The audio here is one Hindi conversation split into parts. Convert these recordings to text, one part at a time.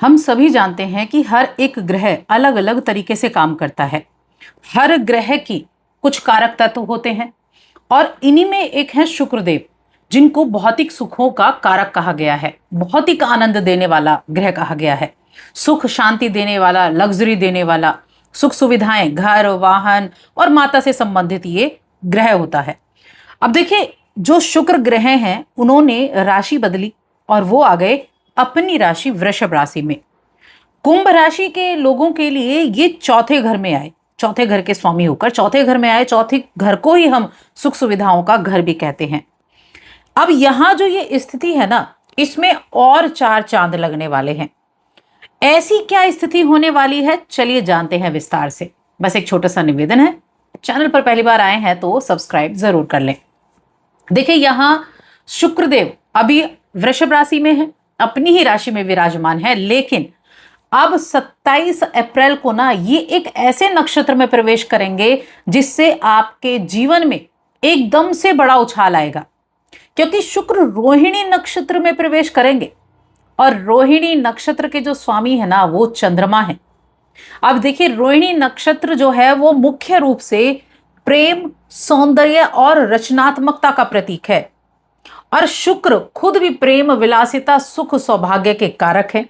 हम सभी जानते हैं कि हर एक ग्रह अलग अलग तरीके से काम करता है। हर ग्रह की कुछ कारक तत्व होते हैं और इन्हीं में एक है शुक्रदेव, जिनको भौतिक सुखों का कारक कहा गया है, भौतिक आनंद देने वाला ग्रह कहा गया है, सुख शांति देने वाला, लग्जरी देने वाला, सुख सुविधाएं, घर, वाहन और माता से संबंधित ये ग्रह होता है। अब देखिए, जो शुक्र ग्रह हैं उन्होंने राशि बदली और वो आ गए अपनी राशि वृषभ राशि में। कुंभ राशि के लोगों के लिए ये चौथे घर में आए, चौथे घर के स्वामी होकर चौथे घर में आए। चौथे घर को ही हम सुख सुविधाओं का घर भी कहते हैं। अब यहां जो ये स्थिति है ना, इसमें और 4 चांद लगने वाले हैं। ऐसी क्या स्थिति होने वाली है, चलिए जानते हैं विस्तार से। बस एक छोटा सा निवेदन है, चैनल पर पहली बार आए हैं तो सब्सक्राइब जरूर कर लें। देखिए, यहां शुक्रदेव अभी वृषभ राशि में है, अपनी ही राशि में विराजमान है, लेकिन अब 27 अप्रैल को ना ये एक ऐसे नक्षत्र में प्रवेश करेंगे जिससे आपके जीवन में एकदम से बड़ा उछाल आएगा, क्योंकि शुक्र रोहिणी नक्षत्र में प्रवेश करेंगे और रोहिणी नक्षत्र के जो स्वामी है ना वो चंद्रमा है। अब देखिए, रोहिणी नक्षत्र जो है वो मुख्य रूप से प्रेम, सौंदर्य और रचनात्मकता का प्रतीक है और शुक्र खुद भी प्रेम, विलासिता, सुख, सौभाग्य के कारक है।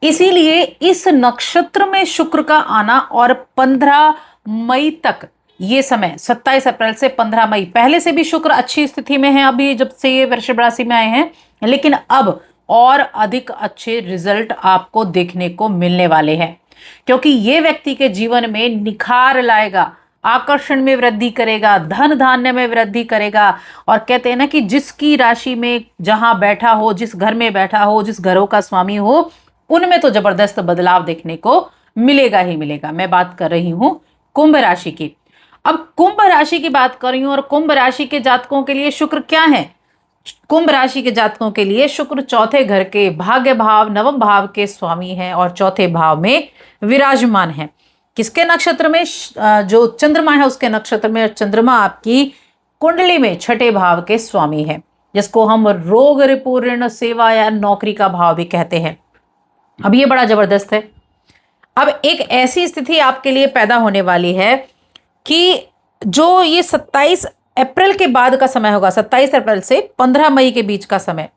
इसीलिए इस नक्षत्र में शुक्र का आना और 15 मई तक ये समय, 27 अप्रैल से 15 मई, पहले से भी शुक्र अच्छी स्थिति में है अभी जब से ये वृषभ राशि में आए हैं, लेकिन अब और अधिक अच्छे रिजल्ट आपको देखने को मिलने वाले हैं, क्योंकि ये व्यक्ति के जीवन में निखार लाएगा, आकर्षण में वृद्धि करेगा, धन धान्य में वृद्धि करेगा। और कहते हैं ना कि जिसकी राशि में जहां बैठा हो, जिस घर में बैठा हो, जिस घरों का स्वामी हो, उनमें तो जबरदस्त बदलाव देखने को मिलेगा ही मिलेगा। मैं बात कर रही हूं कुंभ राशि की। अब कुंभ राशि की बात कर रही हूं और कुंभ राशि के जातकों के लिए शुक्र क्या है? कुंभ राशि के जातकों के लिए शुक्र चौथे घर के भाग्य भाव, नवम भाव के स्वामी हैं और चौथे भाव में विराजमान है। किसके नक्षत्र में? जो चंद्रमा है उसके नक्षत्र में। चंद्रमा आपकी कुंडली में छठे भाव के स्वामी है, जिसको हम रोग, रिपूर्ण, सेवा या नौकरी का भाव भी कहते हैं। अब ये बड़ा जबरदस्त है। अब एक ऐसी स्थिति आपके लिए पैदा होने वाली है कि जो ये 27 अप्रैल के बाद का समय होगा, 27 अप्रैल से 15 मई के बीच का समय,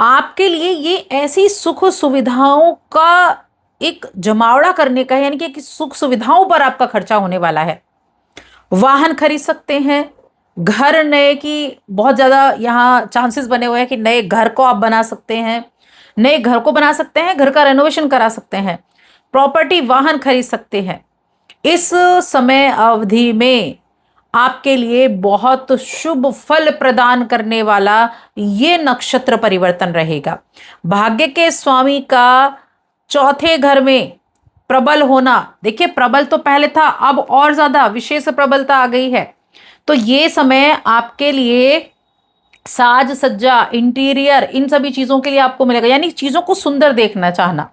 आपके लिए ये ऐसी सुख सुविधाओं का एक जमावड़ा करने का है, यानी कि सुख सुविधाओं पर आपका खर्चा होने वाला है। वाहन खरीद सकते हैं, घर नए की बहुत ज्यादा यहाँ चांसेस बने हुए हैं कि नए घर को आप बना सकते हैं, नए घर को बना सकते हैं, घर का रेनोवेशन करा सकते हैं, प्रॉपर्टी, वाहन खरीद सकते हैं। इस समय अवधि में आपके लिए बहुत शुभ फल प्रदान करने वाला ये नक्षत्र परिवर्तन रहेगा। भाग्य के स्वामी का चौथे घर में प्रबल होना, देखिए प्रबल तो पहले था, अब और ज्यादा विशेष प्रबलता आ गई है। तो ये समय आपके लिए साज सज्जा, इंटीरियर, इन सभी चीजों के लिए आपको मिलेगा। यानी चीजों को सुंदर देखना चाहना,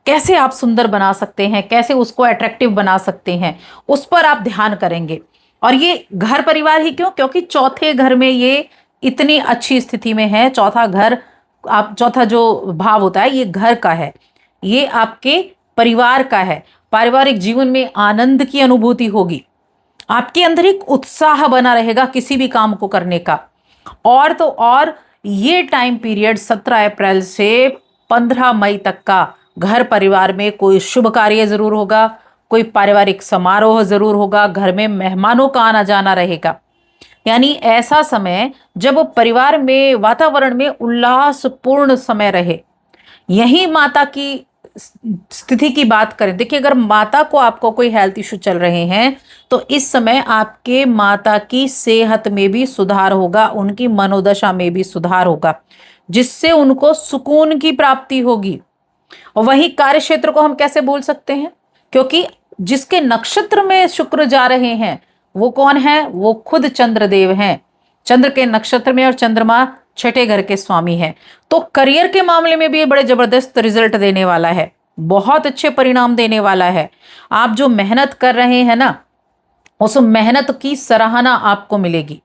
कैसे आप सुंदर बना सकते हैं, कैसे उसको अट्रैक्टिव बना सकते हैं, उस पर आप ध्यान करेंगे। और ये घर परिवार ही क्यों? क्योंकि चौथे घर में ये इतनी अच्छी स्थिति में है। चौथा घर, आप चौथा जो भाव होता है ये घर का है, ये आपके परिवार का है। पारिवारिक जीवन में आनंद की अनुभूति होगी, आपके अंदर एक उत्साह बना रहेगा किसी भी काम को करने का। और तो और ये टाइम पीरियड 17 अप्रैल से 15 मई तक का घर परिवार में कोई शुभ कार्य जरूर होगा, कोई पारिवारिक समारोह जरूर होगा, घर में मेहमानों का आना जाना रहेगा। यानी ऐसा समय जब परिवार में, वातावरण में उल्लासपूर्ण समय रहे। यही माता की स्थिति की बात करें, देखिए अगर माता को, आपको कोई हेल्थ इश्यू चल रहे हैं तो इस समय आपके माता की सेहत में भी सुधार होगा, उनकी मनोदशा में भी सुधार होगा, जिससे उनको सुकून की प्राप्ति होगी। और वही कार्य क्षेत्र को हम कैसे भूल सकते हैं, क्योंकि जिसके नक्षत्र में शुक्र जा रहे हैं वो कौन है? वो खुद चंद्रदेव हैं, चंद्र के नक्षत्र में, और चंद्रमा छठे घर के स्वामी है। तो करियर के मामले में भी ये बड़े जबरदस्त रिजल्ट देने वाला है, बहुत अच्छे परिणाम देने वाला है। आप जो मेहनत कर रहे हैं ना, उस मेहनत की सराहना आपको मिलेगी।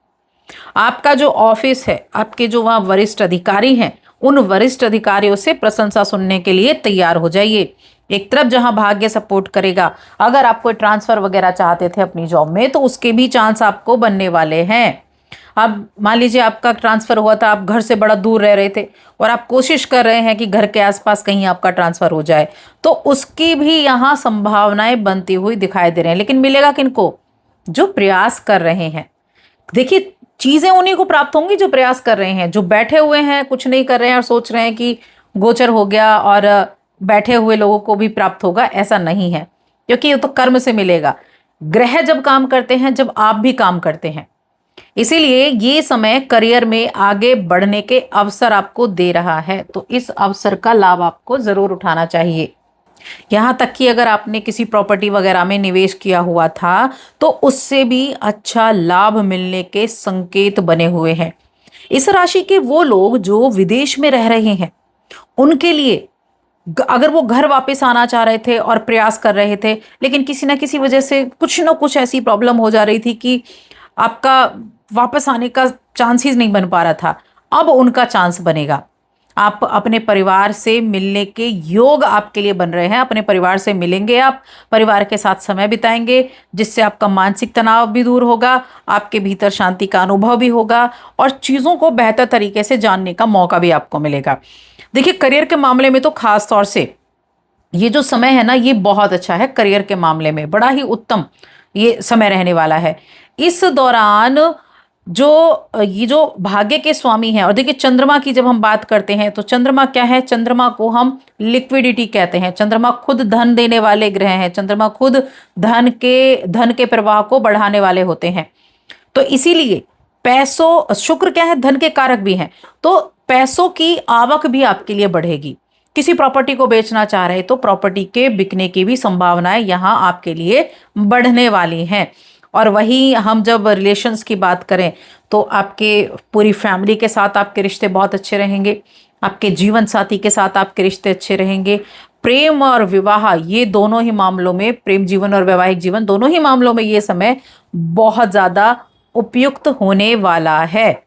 आपका जो ऑफिस है, आपके जो वहां वरिष्ठ अधिकारी हैं, उन वरिष्ठ अधिकारियों से प्रशंसा सुनने के लिए तैयार हो जाइए। एक तरफ जहां भाग्य सपोर्ट करेगा, अगर आप कोई ट्रांसफर वगैरह चाहते थे अपनी जॉब में तो उसके भी चांस आपको बनने वाले हैं। अब मान लीजिए आपका ट्रांसफर हुआ था, आप घर से बड़ा दूर रह रहे थे और आप कोशिश कर रहे हैं कि घर के आसपास कहीं आपका ट्रांसफर हो जाए, तो उसकी भी यहाँ संभावनाएं बनती हुई दिखाई दे रही हैं। लेकिन मिलेगा किनको? जो प्रयास कर रहे हैं। देखिए, चीजें उन्हीं को प्राप्त होंगी जो प्रयास कर रहे हैं। जो बैठे हुए हैं, कुछ नहीं कर रहे हैं और सोच रहे हैं कि गोचर हो गया और बैठे हुए लोगों को भी प्राप्त होगा, ऐसा नहीं है, क्योंकि ये तो कर्म से मिलेगा। ग्रह जब काम करते हैं, जब आप भी काम करते हैं, इसीलिए ये समय करियर में आगे बढ़ने के अवसर आपको दे रहा है। तो इस अवसर का लाभ आपको जरूर उठाना चाहिए। यहां तक कि अगर आपने किसी प्रॉपर्टी वगैरह में निवेश किया हुआ था तो उससे भी अच्छा लाभ मिलने के संकेत बने हुए हैं। इस राशि के वो लोग जो विदेश में रह रहे हैं, उनके लिए अगर वो घर वापस आना चाह रहे थे और प्रयास कर रहे थे, लेकिन किसी ना किसी वजह से कुछ ना कुछ ऐसी प्रॉब्लम हो जा रही थी कि आपका वापस आने का चांस ही नहीं बन पा रहा था, अब उनका चांस बनेगा। आप अपने परिवार से मिलने के योग आपके लिए बन रहे हैं। अपने परिवार से मिलेंगे, आप परिवार के साथ समय बिताएंगे, जिससे आपका मानसिक तनाव भी दूर होगा, आपके भीतर शांति का अनुभव भी होगा और चीज़ों को बेहतर तरीके से जानने का मौका भी आपको मिलेगा। देखिए, करियर के मामले में तो खास तौर से ये जो समय है ना, ये बहुत अच्छा है। करियर के मामले में बड़ा ही उत्तम ये समय रहने वाला है। इस दौरान ये जो भाग्य के स्वामी हैं, और देखिए चंद्रमा की जब हम बात करते हैं तो चंद्रमा क्या है? चंद्रमा को हम लिक्विडिटी कहते हैं। चंद्रमा खुद धन देने वाले ग्रह हैं। चंद्रमा खुद धन के प्रवाह को बढ़ाने वाले होते हैं। तो इसीलिए पैसों, शुक्र क्या है? धन के कारक भी हैं। तो पैसों की आवक भी आपके लिए बढ़ेगी। किसी प्रॉपर्टी को बेचना चाह रहे तो प्रॉपर्टी के बिकने की भी संभावनाएं यहां आपके लिए बढ़ने वाली हैं। और वही हम जब रिलेशंस की बात करें तो आपके पूरी फैमिली के साथ आपके रिश्ते बहुत अच्छे रहेंगे। आपके जीवन साथी के साथ आपके रिश्ते अच्छे रहेंगे। प्रेम और विवाह, ये दोनों ही मामलों में, प्रेम जीवन और वैवाहिक जीवन दोनों ही मामलों में ये समय बहुत ज्यादा उपयुक्त होने वाला है।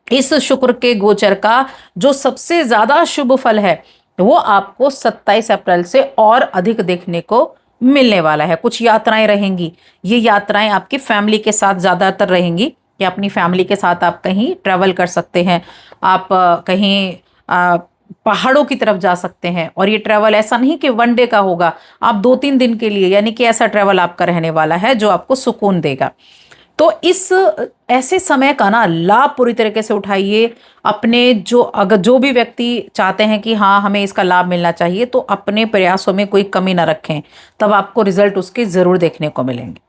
इस शुक्र के गोचर का जो सबसे ज्यादा शुभ फल है वो आपको 27 अप्रैल से और अधिक देखने को मिलने वाला है। कुछ यात्राएं रहेंगी। ये यात्राएं आपकी फैमिली के साथ ज्यादातर रहेंगी, या अपनी फैमिली के साथ आप कहीं ट्रैवल कर सकते हैं। आप कहीं पहाड़ों की तरफ जा सकते हैं। और ये ट्रैवल ऐसा नहीं कि वन डे का होगा, आप 2-3 दिन के लिए, यानी कि ऐसा ट्रैवल आपका रहने वाला है जो आपको सुकून देगा। तो इस ऐसे समय का ना लाभ पूरी तरीके से उठाइए। अपने अगर जो भी व्यक्ति चाहते हैं कि हाँ हमें इसका लाभ मिलना चाहिए, तो अपने प्रयासों में कोई कमी ना रखें, तब आपको रिजल्ट उसके जरूर देखने को मिलेंगे।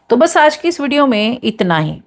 तो बस आज की इस वीडियो में इतना ही।